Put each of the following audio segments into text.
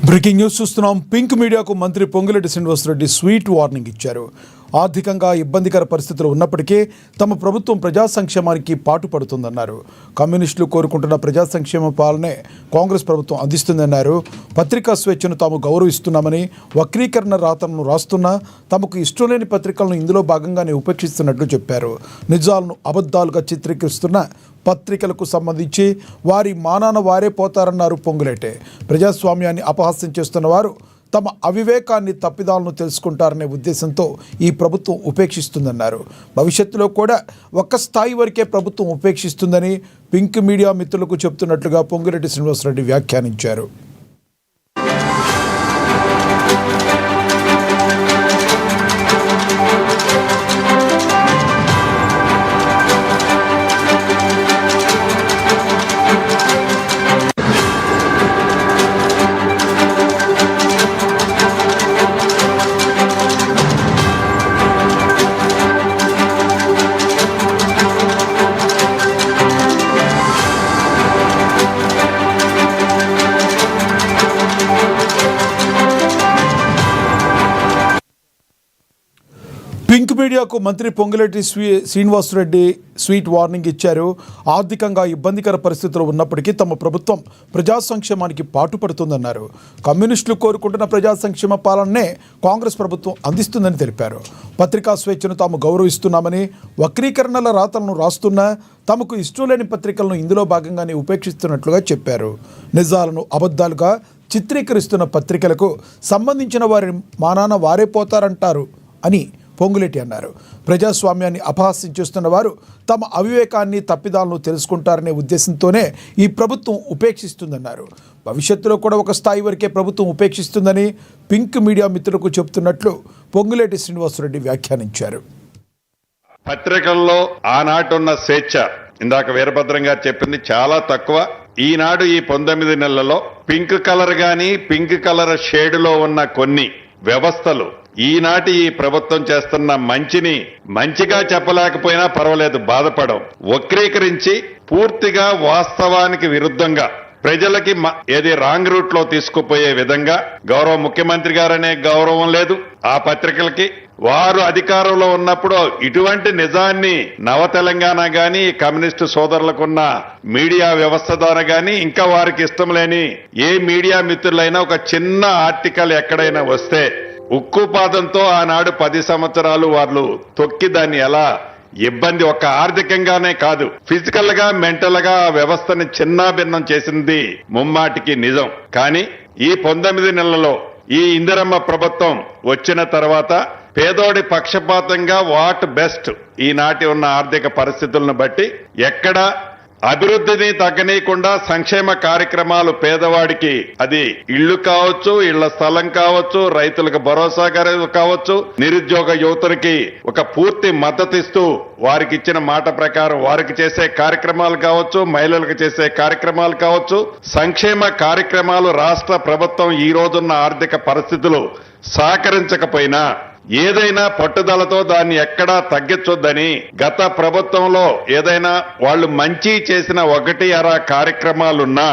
Breaking news చూస్తున్నాం. Pink మీడియాకు మంత్రి పొంగులేటి శ్రీనివాసరెడ్డి స్వీట్ వార్నింగ్ ఇచ్చారు. ఆర్థికంగా ఇబ్బందికర పరిస్థితులు ఉన్నప్పటికీ తమ ప్రభుత్వం ప్రజా సంక్షేమానికి పాటుపడుతుందన్నారు. కమ్యూనిస్టులు కోరుకుంటున్న ప్రజా సంక్షేమ పాలనే కాంగ్రెస్ ప్రభుత్వం అందిస్తుందన్నారు. పత్రికా స్వేచ్ఛను తాము గౌరవిస్తున్నామని, వక్రీకరణ రాతలను రాస్తున్నా తమకు ఇష్టం లేని పత్రికలను ఇందులో భాగంగానే ఉపేక్షిస్తున్నట్లు చెప్పారు. నిజాలను అబద్ధాలుగా చిత్రీకరిస్తున్న పత్రికలకు సంబంధించి వారి మానాన వారే పోతారన్నారు పొంగులేటే. ప్రజాస్వామ్యాన్ని అపహాస్యం చేస్తున్న వారు తమ అవివేకాన్ని, తప్పిదాలను తెలుసుకుంటారనే ఉద్దేశంతో ఈ ప్రభుత్వం ఉపేక్షిస్తుందన్నారు. భవిష్యత్తులో కూడా ఒక్క స్థాయి వరకే ప్రభుత్వం ఉపేక్షిస్తుందని పింక్ మీడియా మిత్రులకు చెప్తున్నట్లుగా పొంగులేటి శ్రీనివాసరెడ్డి వ్యాఖ్యానించారు. పింక్ మీడియాకు మంత్రి పొంగులేటి శ్రీనివాసరెడ్డి స్వీట్ వార్నింగ్ ఇచ్చారు. ఆర్థికంగా ఇబ్బందికర పరిస్థితులు ఉన్నప్పటికీ తమ ప్రభుత్వం ప్రజా సంక్షేమానికి పాటుపడుతుందన్నారు. కమ్యూనిస్టులు కోరుకుంటున్న ప్రజా సంక్షేమ పాలననే కాంగ్రెస్ ప్రభుత్వం అందిస్తుందని తెలిపారు. పత్రికా స్వేచ్ఛను తాము గౌరవిస్తున్నామని, వక్రీకరణల రాతలను రాస్తున్నా తమకు ఇష్టం లేని పత్రికలను ఇందులో భాగంగానే ఉపేక్షిస్తున్నట్లుగా చెప్పారు. నిజాలను అబద్ధాలుగా చిత్రీకరిస్తున్న పత్రికలకు సంబంధించిన వారి మానాన వారే పోతారంటారు అని పొంగులేటి అన్నారు. ప్రజాస్వామ్యాన్ని అపహాస్యం చేస్తున్న వారు తమ అవివేకాన్ని, తప్పిదాలను తెలుసుకుంటారనే ఉద్దేశంతోనే ఈ ప్రభుత్వం ఉపేక్షిస్తుందన్నారు. భవిష్యత్తులో కూడా ఒక స్థాయి వరకే ప్రభుత్వం ఉపేక్షిస్తుందని పింక్ మీడియా మిత్రులకు చెబుతున్నట్లు పొంగులేటి శ్రీనివాసరెడ్డి వ్యాఖ్యానించారు. పత్రికల్లో ఆనాటున్న స్వేచ్ఛ ఇందాక వీరభద్రం గారు చెప్పింది చాలా తక్కువ. ఈనాడు ఈ 19 నెలలలో పింక్ కలర్ గాని, పింక్ కలర్ షేడులో ఉన్న కొన్ని వ్యవస్థలు ఈనాటి ఈ ప్రభుత్వం చేస్తున్న మంచిగా చెప్పలేకపోయినా పర్వాలేదు, బాధపడం, వక్రీకరించి పూర్తిగా వాస్తవానికి విరుద్ధంగా ప్రజలకి ఏది రాంగ్ రూట్ లో తీసుకుపోయే విధంగా గౌరవ ముఖ్యమంత్రి గారనే గౌరవం లేదు ఆ పత్రికలకి. వారు అధికారంలో ఉన్నప్పుడు ఇటువంటి నిజాన్ని నవ తెలంగాణ గాని, కమ్యూనిస్టు సోదరులకున్న మీడియా వ్యవస్థ ద్వారా గాని, ఇంకా వారికి ఇష్టం లేని ఏ మీడియా మిత్రులైనా ఒక చిన్న ఆర్టికల్ ఎక్కడైనా వస్తే ఉక్కుపాదంతో ఆనాడు 10 సంవత్సరాలు వాళ్ళు తొక్కి దాన్ని ఎలా ఇబ్బంది, ఒక ఆర్థికంగానే కాదు ఫిజికల్ గా, మెంటల్ గా వ్యవస్థని చిన్నాభిన్నం చేసింది ముమ్మాటికి నిజం. కానీ ఈ 19 నెలలలో ఈ ఇందిరమ్మ ప్రభుత్వం వచ్చిన తర్వాత పేదోడి పక్షపాతంగా వాట్ బెస్ట్ ఈనాటి ఉన్న ఆర్థిక పరిస్థితులను బట్టి ఎక్కడ అభివృద్ధిని తగ్గనీయకుండా సంక్షేమ కార్యక్రమాలు పేదవాడికి, అది ఇళ్లు కావచ్చు, ఇళ్ల స్థలం కావచ్చు, రైతులకు భరోసా కావచ్చు, నిరుద్యోగ యువతులకి ఒక పూర్తి మద్దతు ఇస్తూ వారికి ఇచ్చిన మాట ప్రకారం వారికి చేసే కార్యక్రమాలు కావచ్చు, మహిళలకు చేసే కార్యక్రమాలు కావచ్చు, సంక్షేమ కార్యక్రమాలు రాష్ట్ర ప్రభుత్వం ఈ రోజున్న ఆర్థిక పరిస్థితులు సహకరించకపోయినా ఏదైనా పట్టుదలతో దాన్ని ఎక్కడా తగ్గించొద్దని గత ప్రభుత్వంలో ఏదైనా వాళ్ళు మంచి చేసిన 1-2 కార్యక్రమాలున్నా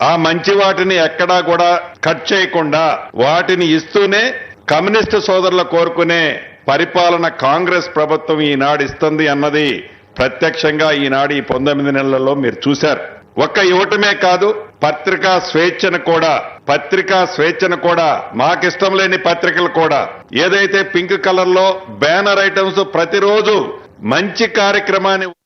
ఆ మంచి వాటిని ఎక్కడా కూడా కట్ చేయకుండా వాటిని ఇస్తూనే కమ్యూనిస్టు సోదరులు కోరుకునే పరిపాలన కాంగ్రెస్ ప్రభుత్వం ఈనాడు ఇస్తుంది అన్నది ప్రత్యక్షంగా ఈనాడు ఈ 19 నెలలలో మీరు చూశారు. ఒక్క ఇవ్వటమే కాదు, పత్రికా స్వేచ్ఛను కూడా మాకిష్టం లేని పత్రికలు కూడా ఏదైతే పింక్ కలర్ లో బ్యానర్ ఐటమ్స్ ప్రతిరోజు మంచి కార్యక్రమాన్ని